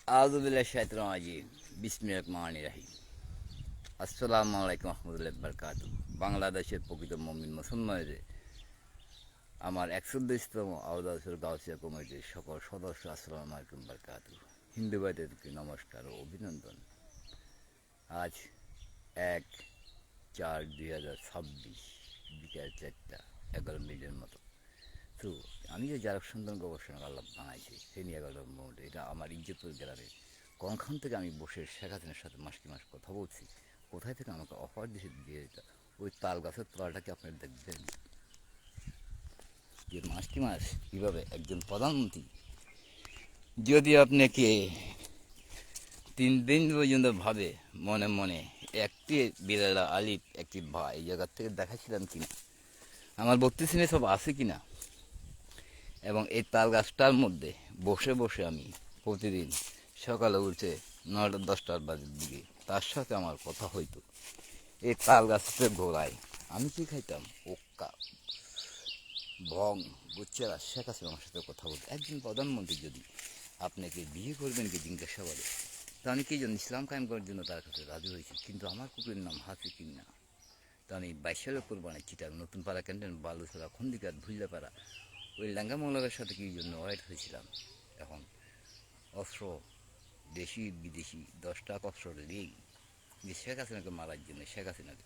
আউযুবিল্লাহি শাইতানির রাজিম বিসমিল্লাহির রহমানির রহিম। আসসালামু আলাইকুম রহমতুল্লাহি বারকাতুহু। বাংলাদেশের প্রকৃত মুমিন মুসলমানদের আমার ১২০তম আউলাদুল গাউসিয়া কমিটির সকল সদস্য আসসালামু আলাইকুম বারকাতুহু। হিন্দু ভাইদেরকে নমস্কার ও অভিনন্দন। আজ ১/৪/২০২৬ বিকেল ৪:১১ মতো। তো আমি যে যারা সন্তান গবেষণা আল্লাহ বানাইছি সেই নিয়ে ১১ এটা আমার ইজ্জতপুর গ্রামে কোনখান থেকে আমি বসে শেখ হাসিনার সাথে মাস কথা বলছি, কোথায় থেকে আমাকে অফার দিয়ে এটা ওই তাল গাছের তলাটাকে আপনারা দেখবেন যে মাস কীভাবে একজন প্রধানমন্ত্রী যদি আপনাকে ৩ দিন পর্যন্ত ভাবে মনে মনে একটি বিড়ালা আলিফ একটি ভাই এই জায়গার থেকে দেখাছিলাম কিনা, আমার ৩২ সব আছে কিনা, এবং এই তাল গাছটার মধ্যে বসে বসে আমি প্রতিদিন সকালে উঠে ৯টা ১০টার বাজের দিকে তার সাথে আমার কথা হইতো। এই তাল গাছের গোড়ায় আমি কি খাইতাম ওক্কা ভং বুচ্চারা শেখ হাসিনা আমার সাথে কথা বলতো। একজন প্রধানমন্ত্রী যদি আপনাকে বিয়ে করবেন কি জিজ্ঞাসা করে, তো আমি কি জন্য ইসলাম কায়েম করার জন্য তার কাছে রাজি হয়েছি, কিন্তু আমার কুকুরের নাম হাসিকিন না। তো আমি ২২ সালের কোরবানি চিটার নতুন পাড়া ক্যান্টেন বালুছড়া খন্দিকার ভুললে ওই ল্যাঙ্গা মৌলারের সাথে কি জন্য ওয়েট হয়েছিলাম। এখন অস্ত্র দেশি বিদেশি ১০টা অস্ত্র লেগেই যে শেখ হাসিনাকে মারার জন্য শেখ হাসিনাকে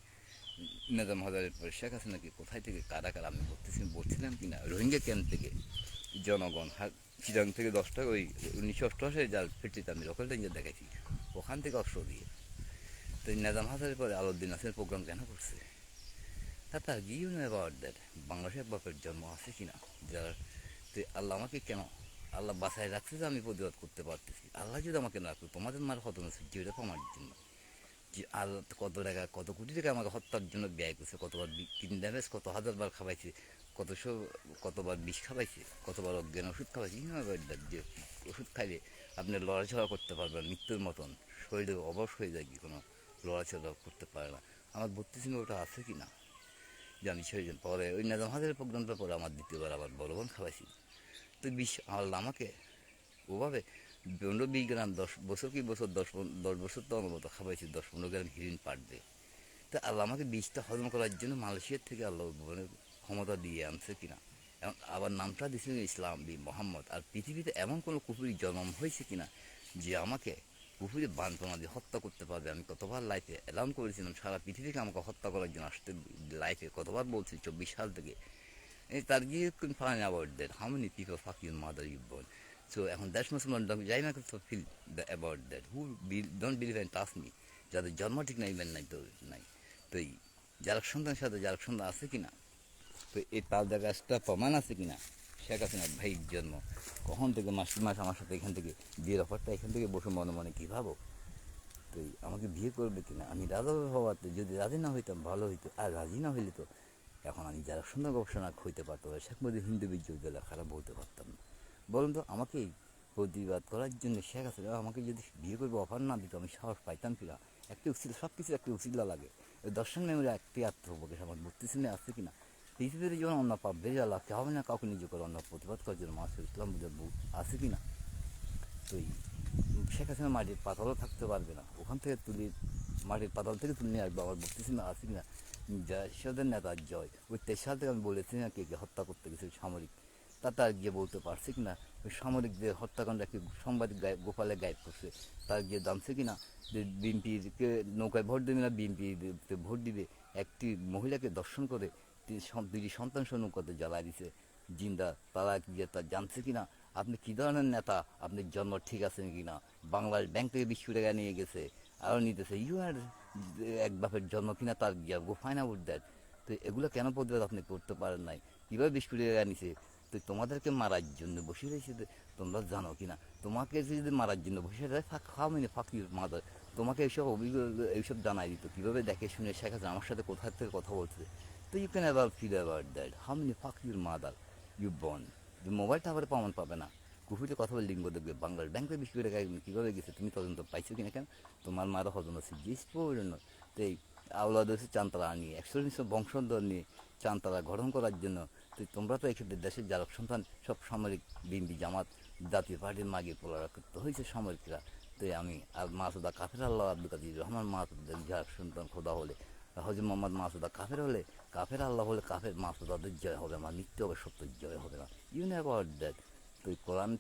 নিজাম হাজারের পরে শেখ হাসিনাকে কোথায় থেকে কারা আমি বলছিলাম কিনা রোহিঙ্গা ক্যাম্প থেকে জনগণ চিরাং থেকে ১০টা ওই ১৯৮৮ যার ফিরতে আমি লোকাল রেঞ্জে দেখেছি ওখান থেকে অস্ত্র দিয়ে। তো নিজাম হাজারের পরে আলাউদ্দিন নাসিরের প্রোগ্রাম কেন করছে? তার গিয়ে অ্যাবাউট দ্যাট বাংলাদেশের বাপের জন্ম আছে কিনা যারা, তো আল্লাহ আমাকে কেন আল্লাহ বাসায় রাখছে যে আমি প্রতিবাদ করতে পারতেছি। আল্লাহ যদি আমাকে না রাখতো তোমাদের মার হতো না যেটা আমার জন্য যে আল্লাহ কত টাকা কত কোটি টাকা আমাকে হত্যার জন্য ব্যয় করছে, কতবার কিডন্যাপেজ কত হাজারবার খাওয়াইছে, কতবার বিষ খাওয়াইছে, কতবার অজ্ঞান ওষুধ খাওয়াইছে। যে ওষুধ খাইলে আপনি লড়াচড়া করতে পারবেন মৃত্যুর মতন, শরীরে অবশ হয়ে যায় কি কোনো লড়াচড়া করতে পারে না। আমার ৩২ ওটা আছে কি না যে আমি সেই পরে ওই নিজাম হাজারের প্রোগ্রামটার পরে আমার দ্বিতীয়বার আবার বড় বোন খাওয়াইছি। তো আল্লাহ আমাকে ওভাবে ১৫-২০ গ্রাম ১০ বছর কি বছর ১০ বছর তো আমার মতো খাওয়াইছি ১০-১৫ গ্রাম হিরিন পাঠবে। তা আল্লাহ আমাকে বিষটা হজম করার জন্য মালয়েশিয়ার থেকে আল্লাহ ক্ষমতা দিয়ে আনছে কিনা, এবং আবার নামটা দিয়েছিল ইসলাম বি মোহাম্মদ। আর পৃথিবীতে এমন কোনো কুফুরি জন্ম হয়েছে কিনা যে আমাকে কুফুরি বানপনা দিয়ে হত্যা করতে পারবে। আমি কতবার লাইফে অ্যালাউন করেছিলাম সারা পৃথিবীকে আমাকে হত্যা করার জন্য আসতে, লাইফে কতবার বলছি ২৪ সাল থেকে। তার গিয়ে fine about that how many people fuck your mother you বোন। সো এখন দ্যাট মুসলমান যাই না তো feel the about that who don't believe and touch me, যাদের জন্ম ঠিক নাই ইমেন নাই তো নাই। তো এই যার সন্তানের সাথে যার সন্তান আছে কিনা, তো এই তালদা গাছটা প্রমাণ আছে কিনা শেখ হাসিনার ভাইয়ের জন্ম কখন থেকে মাস আমার সাথে এখান থেকে বিয়ের অফারটা এখান থেকে বসে মনে মনে কী ভাবো, তো আমাকে বিয়ে করবে কিনা। আমি রাজা হওয়াতে যদি রাজি না হইতাম ভালো হইতো, আর রাজি না হইলে তো এখন আমি যারা সুন্দর গবেষণা হইতে পারতো শেখ মুজিব হিন্দু বিশ্ববিদ্যালয় খারাপ বলতে পারতাম না। বলুন তো আমাকে প্রতিবাদ করার জন্য শেখ হাসিনা আমাকে যদি বিয়ে করবে অফার না দিত আমি সাহস পাইতাম কিনা। একটি উচিত সব কিছু একটি উচিলা লাগে। ওই দর্শন মেমোরি একটি আত্মপ্রকাশ আমার ৩২ আছে কিনা। পৃথিবীর যেমন অন্য পাপ বেরিয়ে লাগতে হবে না কাউকে নিজে করে অন্য প্রতিবাদ করার জন্য মানুষের ইসলাম বুঝে আছে কিনা। তো শেখ হাসিনা মাটির পাতালও থাকতে পারবে না, ওখান থেকে তুলে মাটির পাতাল থেকে তুলে নিয়ে আসবে। আমার ৩২ আছে কিনা জাসদের নেতার জয় ওই ২৩ সাল থেকে আমি বলেছি না কে হত্যা করতে গেছে সামরিক, তার গিয়ে বলতে পারছে কিনা ওই সামরিকদের হত্যাকাণ্ড একটি সাংবাদিক গোপালে গায়েব করছে, তার গিয়ে জানছে কিনা যে বিএনপিকে নৌকায় ভোট দেবে না বিএনপিতে ভোট দিবে। একটি মহিলাকে দর্শন করে ২টি সন্তান সহ নৌকাতে জ্বালায় দিছে জিন্দা, তারা গিয়ে তা জানছে কিনা আপনি কী ধরনের নেতা, আপনি জন্ম ঠিক আছেন কিনা। বাংলাদেশ ব্যাংক থেকে ২০ টাকা নিয়ে গেছে আরও নিতেছে, ইউ আর এক বাপের জন্ম কিনা তার গিয়া গো ফাইন আউট দ্যাট। তো এগুলো কেন প্রতিবাদ আপনি করতে পারেন নাই, কীভাবে ২০ টাকা নিছে। তো তোমাদেরকে মারার জন্য বসে রয়েছে, তোমরা জানো কিনা তোমাকে যদি মারার জন্য বসে যায় খাওয়া মানে ফাঁকির মাদার, তোমাকে এইসব এইসব জানাই দিত কীভাবে দেখে শুনে শেখা যায় আমার সাথে কোথার থেকে কথা বলছে। তো you can about feel about that how many fuck your mother you born. Mobile টাওয়ারে প্রমাণ পাবে না, কুফুরিতে কথা বলে লিঙ্গ দেখবে বাংলার ব্যাংকের ২০ টাকা কীভাবে গেছে তুমি তদন্ত পাইছো কিনা, কেন তোমার মারা হজম আছে জিস প্রয়োজন। তো এই আওলাদ হচ্ছে চান্তারা নিয়ে ১০০ বংশধর নিয়ে চান্তারা গঠন করার জন্য তো তোমরা তো এক্ষেত্রে দেশের জারক সন্তান, সব সামরিক বিএনপি জামাত জাতীয় পার্টির মাগে পোলারা করতে হয়েছে সামরিকরা। তো আমি আর মাসুদা কাফের আল্লাহ আব্দুল কাদির রহমান মাসুদের জারক সন্তান খোদা হলে, হজরত মোহাম্মদ মাসুদা কাফের হলে, কাফের আল্লাহ হলে কাফের মাসুদাদের জয় হবে না, মৃত্যু হবে, সত্য জয় হবে না। You never that. তো কোরআন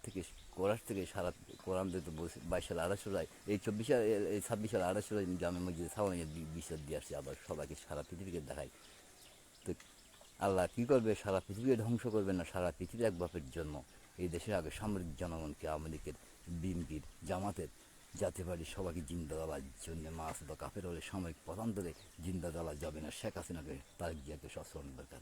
থেকে সারা কোরআন তো 22 সালে 28 এই 26 সালে 26 সালে জামে মসজিদে সাওয়ানিয়া বিচার দিয়ে আসছে, আবার সবাইকে সারা পৃথিবীকে দেখায়। তো আল্লাহ কী করবে? সারা পৃথিবীকে ধ্বংস করবে না, সারা পৃথিবী এক বাপের জন্ম। এই দেশের আগে সামরিক জনগণকে, আওয়ামী লীগের, বিএনপির, জামাতের, জাতীয় পার্টির সবাইকে জিন্দা দেওয়ার জন্য মাসুদা কাফের হলে সামরিক প্রধান ধরে জিন্দা দেওয়া যাবে না। শেখ হাসিনাকে, তারেক জিয়াকে সশ্রম দরকার।